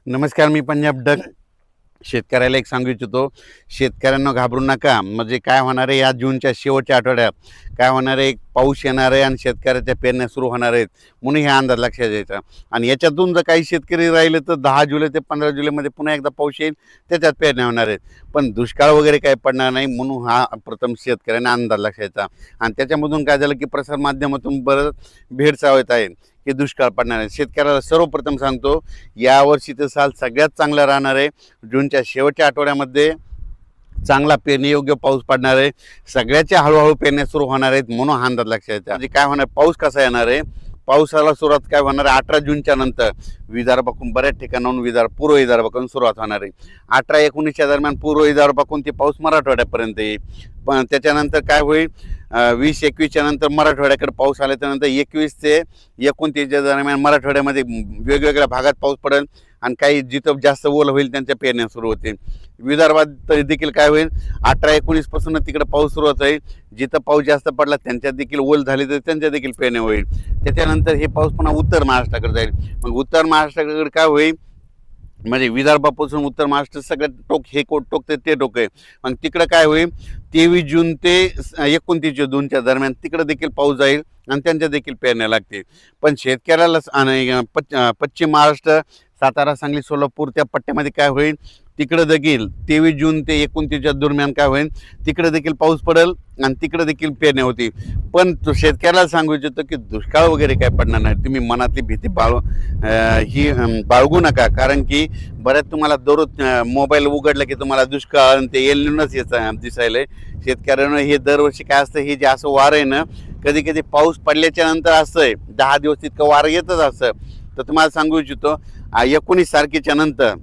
नमस्कार, मी पंजाब डक. शेतकऱ्याला एक सांगू इच्छितो, शेतकऱ्यांना घाबरू नका. म्हणजे काय होणार आहे, या जूनच्या शेवटच्या आठवड्यात काय होणार आहे, पाऊस येणार आहे आणि शेतकऱ्याच्या पेरण्या सुरू होणार आहेत, म्हणून हे अंदाज लक्षात द्यायचा. आणि याच्यातून जर काही शेतकरी राहिले तर 10 जुलै ते 15 जुलैमध्ये पुन्हा एकदा पाऊस येईल, त्याच्यात पेरण्या होणार आहेत. पण दुष्काळ वगैरे काही पडणार नाही, म्हणून हा प्रथम शेतकऱ्यांना अंदाज लक्षात द्यायचा. आणि त्याच्यामधून काय झालं की प्रसारमाध्यमातून बरंच भेडसावत आहे की दुष्काळ पडणार आहे. शेतकऱ्याला सर्वप्रथम सांगतो, यावर्षीचं साल सगळ्यात चांगलं राहणार आहे. जूनच्या शेवटच्या आठवड्यामध्ये चांगला पेरणीयोग्य पाऊस पडणार आहे. सगळ्याच्या हळूहळू पेरण्या सुरू होणार आहेत, म्हणून हा अंदाज लक्षात द्यायचा. म्हणजे काय होणार, पाऊस कसा येणार आहे, पावसाला सुरुवात काय होणार आहे 18 जूनच्या नंतर विदर्भाकडून बऱ्याच ठिकाणाहून पूर्व विदर्भाकडून सुरुवात होणार आहे. 18-19च्या दरम्यान पूर्व विदर्भाकडून ते पाऊस मराठवाड्यापर्यंत येईल. पण त्याच्यानंतर काय होईल, 20-21च्या नंतर मराठवाड्याकडे पाऊस आल्याच्यानंतर 21 ते 29च्या दरम्यान मराठवाड्यामध्ये वेगवेगळ्या भागात पाऊस पडेल आणि काही जिथं जास्त ओल होईल त्यांच्या पेरण्या सुरू होतील. विदर्भात देखील काय होईल, 18-19 पासून तिकडे पाऊस सुरुवात होईल. जिथं पाऊस जास्त पडला त्यांच्यात देखील ओल झाली तर त्यांच्या देखील पेरण्या होईल. त्याच्यानंतर हे पाऊस पुन्हा उत्तर महाराष्ट्राकडे जाईल. मग उत्तर महाराष्ट्राकडे काय होईल, म्हणजे विदर्भापासून उत्तर महाराष्ट्र सगळं टोक, हे टोकते ते टोक आहे. मग तिकडं काय होईल, 23 जून ते 29 जूनच्या दरम्यान तिकडं देखील पाऊस जाईल आणि त्यांच्या देखील पेरण्या लागतील. पण शेतकऱ्याला आणि पश्चिम महाराष्ट्र, सातारा, सांगली, सोलापूर त्या पट्ट्यामध्ये काय होईल, तिकडं देखील 23 जून ते 29च्या दरम्यान काय होईल, तिकडं देखील पाऊस पडेल आणि तिकडं देखील पेरण्या होती. पण तो शेतकऱ्याला सांगू इच्छितो की दुष्काळ वगैरे काय पडणार नाही. तुम्ही मनातली भीती बाळगू नका, कारण की बऱ्याच तुम्हाला दररोज मोबाईल उघडला की तुम्हाला दुष्काळ आणि ते एल निनोच दिसायला आहे. शेतकऱ्यांना हे दरवर्षी काय असतं, हे जे असं वारं आहे ना, कधी कधी पाऊस पडल्याच्या नंतर असं आहे 10 दिवस इतकं वारं येतच असं. तर तुम्हाला सांगू इच्छितो, 19 तारखेच्या नंतर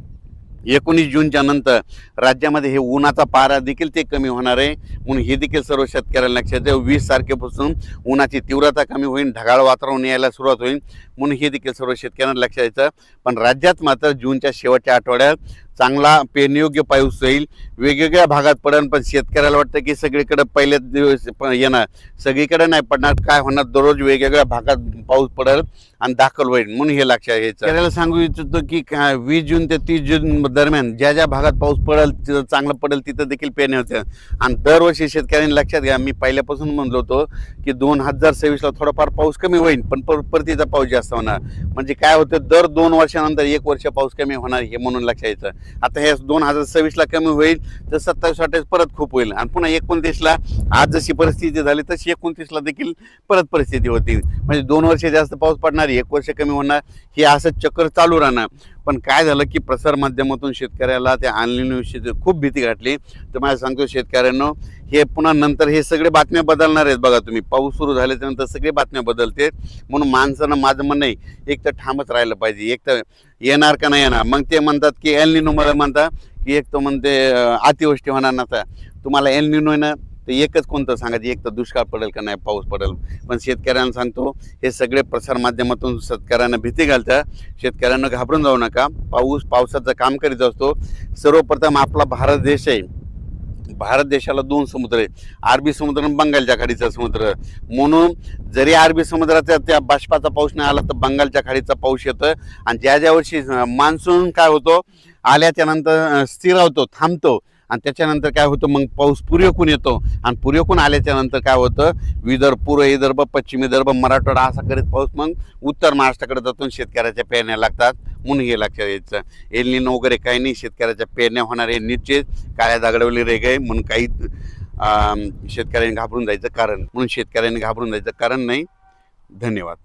19 जूनच्या नंतर राज्यामध्ये हे उन्हाचा पारा देखील ते कमी होणार आहे. म्हणून हे देखील सर्व शेतकऱ्यांना लक्षात द्या. 20 तारखेपासून उन्हाची तीव्रता कमी होईल, ढगाळ वातावरण यायला सुरुवात होईल, म्हणून हे देखील सर्व शेतकऱ्यांना लक्षात द्यायचं. पण राज्यात मात्र जूनच्या शेवटच्या आठवड्यात चांगला पेरणीयोग्य पाऊस होईल, वेगवेगळ्या भागात पडेल. पण शेतकऱ्याला वाटतं की सगळीकडे पहिल्याच दिवस येणार, सगळीकडे नाही पडणार. काय होणार, दररोज वेगवेगळ्या भागात पाऊस पडेल आणि दाखल होईल, म्हणून हे लक्षात घ्यायचं. शेतकऱ्याला सांगू इच्छितो की 20 जून ते 30 जून दरम्यान ज्या ज्या भागात पाऊस पडेल, तिथं चांगलं पडेल, तिथं देखील पेरण्या होत्या. आणि दरवर्षी शेतकऱ्यांनी लक्षात घ्या, मी पहिल्यापासून म्हणलो होतो की 2026ला थोडाफार पाऊस कमी होईल, पण परतीचा पाऊस जास्त होणार. म्हणजे काय होतं, दर 2 वर्षानंतर 1 वर्ष पाऊस कमी होणार, हे म्हणून लक्षात घ्यायचं. आता हे 2026ला कमी होईल तर 27-28 परत खूप होईल आणि पुन्हा 29ला आज जशी परिस्थिती झाली तशी 29ला देखील परत परिस्थिती होती. म्हणजे 2 वर्ष जास्त पाऊस पडणार, 1 वर्ष कमी होणार, हे असं चक्र चालू राहणार. पण काय झालं की प्रसारमाध्यमातून शेतकऱ्याला त्या ऑनलाईनविषयी खूप भीती घातली. तर मला सांगतो शेतकऱ्यांनो, हे पुन्हा नंतर हे सगळे बातम्या बदलणार आहेत. बघा तुम्ही, पाऊस सुरू झाल्याच्यानंतर सगळे बातम्या बदलते. म्हणून माणसानं, माझं म्हणणं आहे, एक तर ठामच राहिलं पाहिजे. एक तर येणार का नाही येणार, मग ते म्हणतात की एल निनो, मला म्हणतात की एक तर म्हणते अतिवृष्टी होणार नसता. तुम्हाला एल निनो आहे ना, तर एकच कोणतं सांगायचं, एक तर दुष्काळ पडेल का नाही पाऊस पडेल. पण शेतकऱ्यांना सांगतो, हे सगळे प्रसारमाध्यमातून शेतकऱ्यांना भीती घालतात. शेतकऱ्यांना घाबरून जाऊ नका. पावसाचं काम करीत असतो. सर्वप्रथम आपला भारत देश आहे, भारत देशाला 2 समुद्र आहेत, अरबी समुद्र आणि बंगालच्या खाडीचा समुद्र. म्हणून जरी अरबी समुद्राचा त्या बाष्पाचा पाऊस नाही आला तर बंगालच्या खाडीचा पाऊस येतं. आणि ज्या ज्या वर्षी मान्सून काय होतो, आल्याच्या नंतर स्थिरावतो, थांबतो, आणि त्याच्यानंतर काय होतं, मग पाऊस पूर्वेकडून येतो. आणि पूर्वेकडून आल्याच्या नंतर काय होतं, पूर्व विदर्भ, पश्चिम विदर्भ, मराठवाडा असा करीत पाऊस मग उत्तर महाराष्ट्राकडे जातो, शेतकऱ्याच्या पेरण्या लागतात. म्हणून हे लक्षात यायचं, एल निनो वगैरे काही नाही, शेतकऱ्याच्या पेरण्या होणार आहे निश्चित. काळ्या दगडावली रेग आहे, म्हणून काही शेतकऱ्यांनी घाबरून जायचं कारण नाही. धन्यवाद.